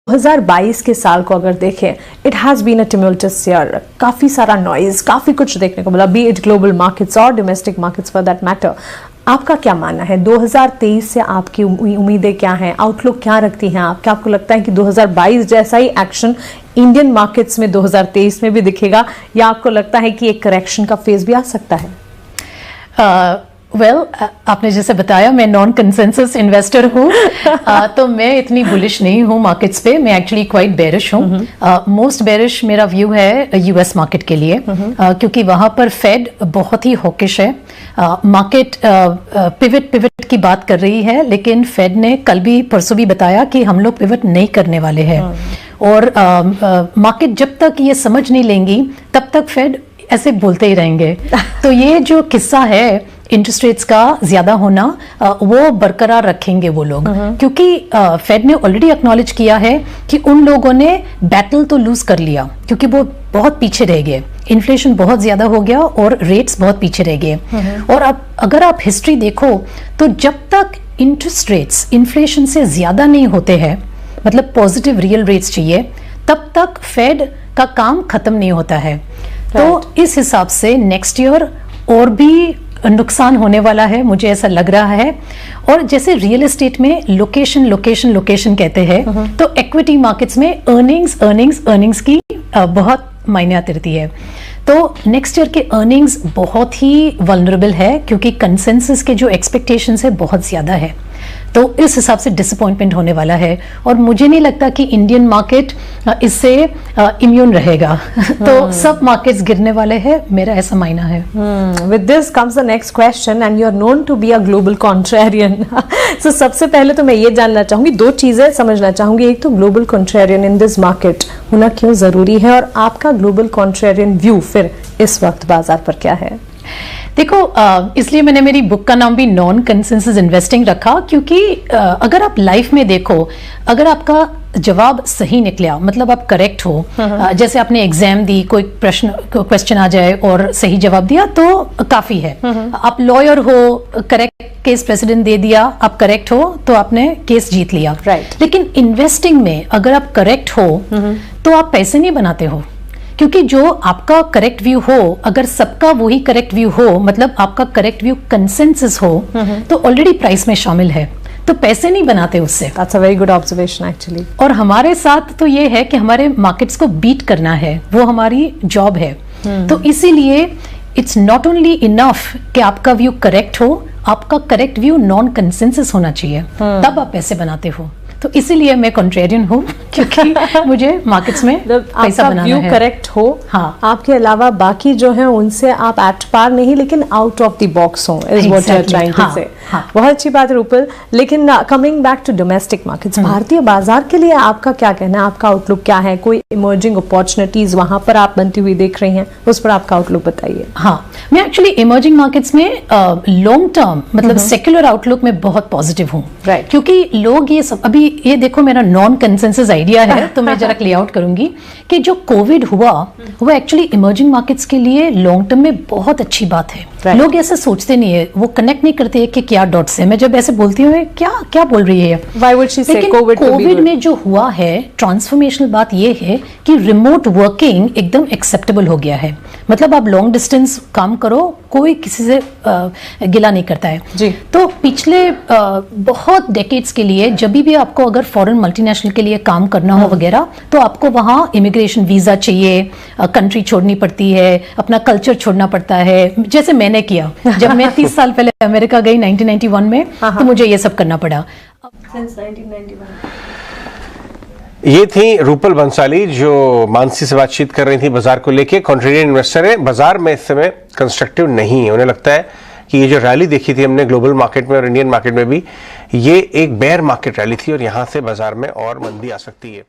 2022 के साल को अगर देखें, it has been a tumultuous year, काफ़ी सारा नॉइज, काफ़ी कुछ देखने को मिला, बी इट ग्लोबल मार्केट्स और domestic markets for that matter. आपका क्या मानना है 2023 से, आपकी उम्मीदें क्या हैं, आउटलुक क्या रखती हैं आप? क्या आपको लगता है कि 2022 जैसा ही एक्शन इंडियन मार्केट्स में 2023 में भी दिखेगा, या आपको लगता है कि एक करेक्शन का फेज भी आ सकता है? आपने जैसे बताया मैं नॉन कंसेंसस इन्वेस्टर हूँ, तो मैं इतनी बुलिश नहीं हूँ मार्केट्स पे, मैं एक्चुअली क्वाइट बेरिश हूँ। मोस्ट बेरिश मेरा व्यू है यूएस मार्केट के लिए, क्योंकि वहाँ पर फेड बहुत ही हॉकिश है। मार्केट पिवट की बात कर रही है, लेकिन फेड ने कल भी परसों भी बताया कि हम लोग पिवट नहीं करने वाले हैं। और मार्केट जब तक ये समझ नहीं लेंगी तब तक फेड ऐसे बोलते ही रहेंगे। तो ये जो किस्सा है इंटरेस्ट रेट्स का ज्यादा होना, वो बरकरार रखेंगे वो लोग, क्योंकि फेड ने ऑलरेडी एक्नॉलेज किया है कि उन लोगों ने बैटल तो लूज कर लिया, क्योंकि वो बहुत पीछे रह गए, इन्फ्लेशन बहुत ज्यादा हो गया और रेट्स बहुत पीछे रह गए। और अब अगर आप हिस्ट्री देखो तो जब तक इंटरेस्ट रेट्स इन्फ्लेशन से ज्यादा नहीं होते हैं, मतलब पॉजिटिव रियल रेट्स चाहिए, तब तक फेड का काम खत्म नहीं होता है। तो इस हिसाब से नेक्स्ट ईयर और भी नुकसान होने वाला है, मुझे ऐसा लग रहा है। और जैसे रियल एस्टेट में लोकेशन लोकेशन लोकेशन कहते हैं, तो इक्विटी मार्केट्स में अर्निंग्स की बहुत मायने आती रहती है। तो नेक्स्ट ईयर के अर्निंग्स बहुत ही वल्नरेबल है, क्योंकि कंसेंसस के जो एक्सपेक्टेशंस है बहुत ज्यादा है, तो इस हिसाब से डिसअपॉइंटमेंट होने वाला है। और मुझे नहीं लगता कि इंडियन मार्केट इससे इम्यून रहेगा। तो सब मार्केट्स गिरने वाले हैं, मेरा ऐसा मानना है। With this comes the next question, and you are known to be a global contrarian. So सबसे पहले तो मैं ये जानना चाहूंगी, दो चीजें समझना चाहूंगी। एक तो global contrarian in this market होना क्यों जरूरी है, और आपका ग्लोबल कॉन्ट्रेरियन व्यू फिर इस वक्त बाजार पर क्या है? देखो, इसलिए मैंने मेरी बुक का नाम भी नॉन कंसेंसस इन्वेस्टिंग रखा, क्योंकि अगर आप लाइफ में देखो, अगर आपका जवाब सही निकला, मतलब आप करेक्ट हो, जैसे आपने एग्जाम दी, कोई क्वेश्चन आ जाए और सही जवाब दिया तो काफी है। आप लॉयर हो, करेक्ट केस प्रेसिडेंट दे दिया, आप करेक्ट हो तो आपने केस जीत लिया। लेकिन इन्वेस्टिंग में अगर आप करेक्ट हो तो आप पैसे नहीं बनाते हो, क्योंकि जो आपका करेक्ट व्यू हो, अगर सबका वही करेक्ट व्यू हो, मतलब आपका करेक्ट व्यू कंसेंसस हो, तो ऑलरेडी प्राइस में शामिल है, तो पैसे नहीं बनाते उससे। That's a very good observation actually. और हमारे साथ तो ये है कि हमारे मार्केट्स को बीट करना है, वो हमारी जॉब है। तो इसीलिए इट्स नॉट ओनली इनफ कि आपका व्यू करेक्ट हो, आपका करेक्ट व्यू नॉन कंसेंसस होना चाहिए, तब आप पैसे बनाते हो। तो इसीलिए मैं कॉन्ट्रेरियन हूँ, क्योंकि मुझे मार्केट्स में पैसा बनाना है। व्यू करेक्ट हो, हाँ, आपके अलावा बाकी जो है उनसे आप एट पार नहीं, लेकिन आउट ऑफ द बॉक्स हो, is what you are trying to say. बहुत अच्छी बात है रूपल। लेकिन coming back to domestic markets, भारतीय बाजार के लिए आपका क्या कहना है, आपका आउटलुक क्या है? कोई इमर्जिंग अपॉर्चुनिटीज वहां पर आप बनती हुई देख रही हैं, उस पर आपका आउटलुक बताइए। हाँ, मैं एक्चुअली इमर्जिंग मार्केट्स में लॉन्ग टर्म, मतलब सेक्युलर आउटलुक में बहुत पॉजिटिव हूँ, क्योंकि लोग ये सब, अभी ये देखो मेरा नॉन कंसेंसस आइडिया है, तो मैं जरा क्लियर आउट करूंगी कि जो कोविड हुआ वो एक्चुअली इमर्जिंग मार्केट्स के लिए लॉन्ग टर्म में बहुत अच्छी बात है। लोग ऐसे सोचते नहीं है, वो कनेक्ट नहीं करते कि क्या डॉट से, मैं जब ऐसे बोलती हूँ क्या क्या बोल रही है, लेकिन कोविड में जो हुआ है ट्रांसफॉर्मेशनल बात ये है कि रिमोट वर्किंग एकदम एक्सेप्टेबल हो गया है। मतलब आप लॉन्ग डिस्टेंस काम करो, कोई किसी से गिला नहीं करता है जी। तो पिछले बहुत डेकेड्स के लिए जब भी आपको अगर फॉरेन मल्टीनेशनल के लिए काम करना हो वगैरह, तो आपको वहाँ इमिग्रेशन वीजा चाहिए, कंट्री छोड़नी पड़ती है, अपना कल्चर छोड़ना पड़ता है, जैसे मैंने किया जब मैं 30 साल पहले अमेरिका गई 1991 में, तो मुझे ये सब करना पड़ा। ये थी रूपल बंसाली, जो मानसी से बातचीत कर रही थी बाजार को लेके। कॉन्ट्रेरियन इन्वेस्टर है, बाजार में इस समय कंस्ट्रक्टिव नहीं है। उन्हें लगता है कि ये जो रैली देखी थी हमने ग्लोबल मार्केट में और इंडियन मार्केट में भी, ये एक बेयर मार्केट रैली थी और यहाँ से बाजार में और मंदी आ सकती है।